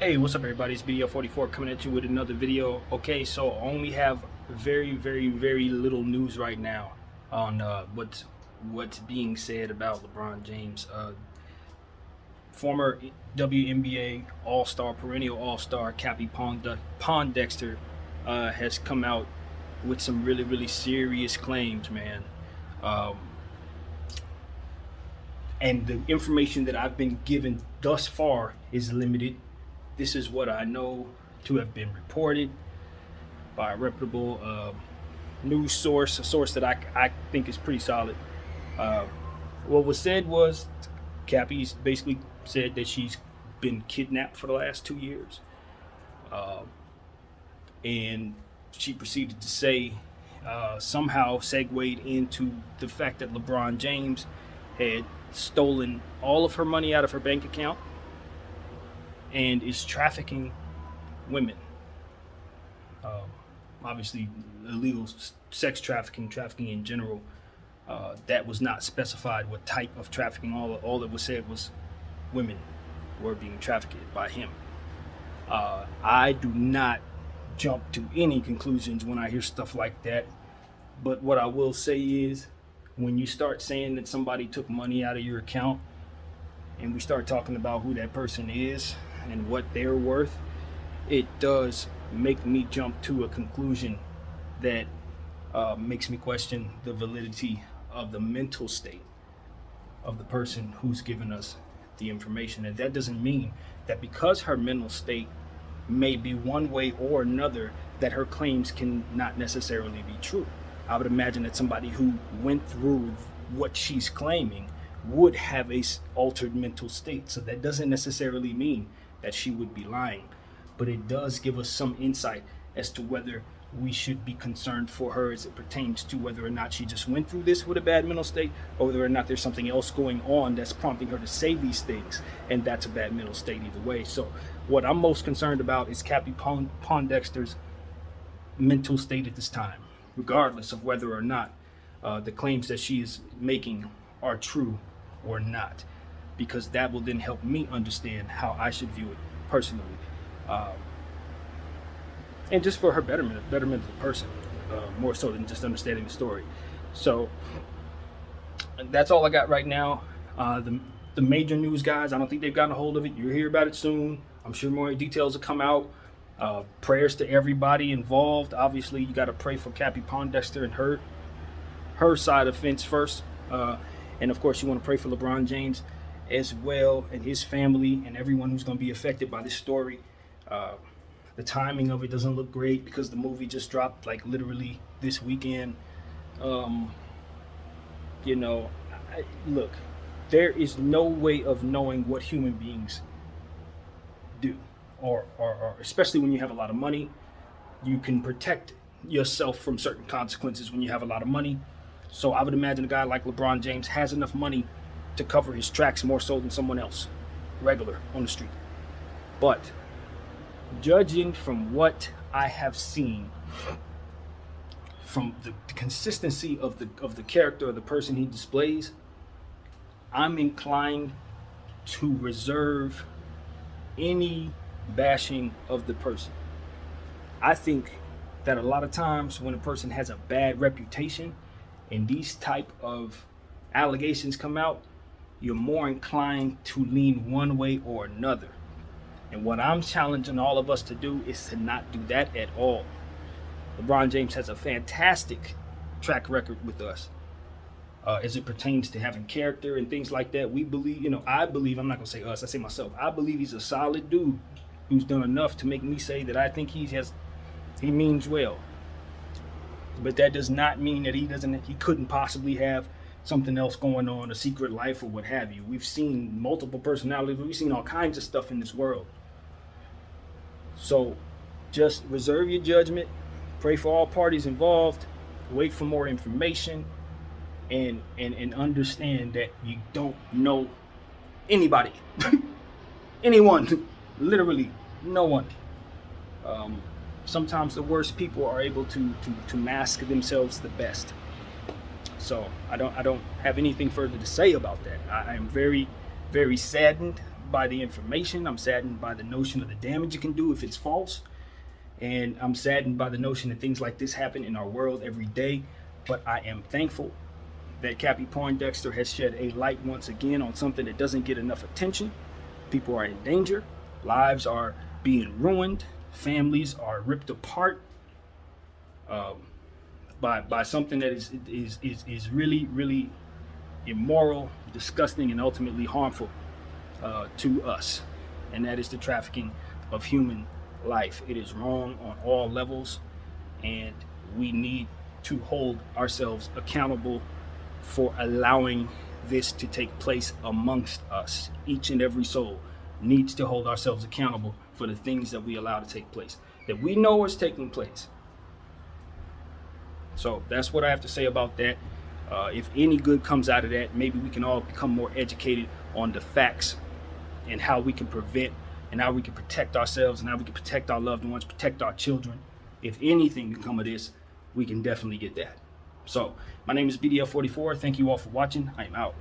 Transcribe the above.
Hey, what's up everybody? It's BDL44 coming at you with another video. Okay, so I only have very little news right now on what's being said about LeBron James. Former WNBA All-Star, perennial All-Star Cappie Poindexter has come out with some really serious claims, man. Um, and the information that I've been given thus far is limited. This is what I know to have been reported by a reputable news source, a source that I think is pretty solid. Uh, what was said was Cappie's basically said that she's been kidnapped for the last 2 years. Uh, and she proceeded to say, somehow segued into the fact that LeBron James had stolen all of her money out of her bank account and is trafficking women. Obviously, illegal sex trafficking, trafficking in general. That was not specified what type of trafficking. All that was said was women were being trafficked by him. I do not jump to any conclusions when I hear stuff like that. But what I will say is, when you start saying that somebody took money out of your account, and we start talking about who that person is and what they're worth, it does make me jump to a conclusion that makes me question the validity of the mental state of the person who's given us the information. And that doesn't mean that because her mental state may be one way or another, that her claims can not necessarily be true. I would imagine that somebody who went through what she's claiming would have a altered mental state. So that doesn't necessarily mean that she would be lying, but it does give us some insight as to whether we should be concerned for her as it pertains to whether or not she just went through this with a bad mental state, or whether or not there's something else going on that's prompting her to say these things, and that's a bad mental state either way. So what I'm most concerned about is Cappie Poindexter's mental state at this time, regardless of whether or not the claims that she is making are true or not, because that will then help me understand how I should view it personally, and just for her betterment of the person, more so than just understanding the story. So that's all I got right now. The major news guys, I don't think they've gotten a hold of it. You'll hear about it soon. I'm sure more details will come out. Prayers to everybody involved. Obviously, you got to pray for Cappie Poindexter and her side of the fence first. And of course, you want to pray for LeBron James as well, and his family, and everyone who's going to be affected by this story. The timing of it doesn't look great because the movie just dropped like literally this weekend. Look, there is no way of knowing what human beings do, or especially when you have a lot of money. You can protect yourself from certain consequences when you have a lot of money. So I would imagine a guy like LeBron James has enough money to cover his tracks more so than someone else, regular on the street. But judging from what I have seen, from the consistency of the character of the person he displays, I'm inclined to reserve any bashing of the person. I think that a lot of times when a person has a bad reputation and these type of allegations come out, you're more inclined to lean one way or another. And what I'm challenging all of us to do is to not do that at all. LeBron James has a fantastic track record with us as it pertains to having character and things like that. We believe, I believe, I'm not going to say us, I say myself, I believe he's a solid dude who's done enough to make me say that I think he means well. But that does not mean that he couldn't possibly have something else going on, a secret life or what have you. We've seen multiple personalities. We've seen all kinds of stuff in this world. So just reserve your judgment. Pray for all parties involved. Wait for more information, and understand that you don't know anybody, anyone, literally no one. Sometimes the worst people are able to mask themselves the best. So I don't have anything further to say about that. I am very saddened by the information. I'm saddened by the notion of the damage it can do if it's false. And I'm saddened by the notion that things like this happen in our world every day. But I am thankful that Cappie Poindexter has shed a light once again on something that doesn't get enough attention. People are in danger. Lives are being ruined. Families are ripped apart by something that is really, really immoral, disgusting, and ultimately harmful to us. And that is the trafficking of human life. It is wrong on all levels, and we need to hold ourselves accountable for allowing this to take place amongst us. Each and every soul needs to hold ourselves accountable for the things that we allow to take place, that we know is taking place. So that's what I have to say about that. If any good comes out of that, maybe we can all become more educated on the facts and how we can prevent and how we can protect ourselves and how we can protect our loved ones, protect our children. If anything can come of this, we can definitely get that. So my name is BDL44. Thank you all for watching. I am out.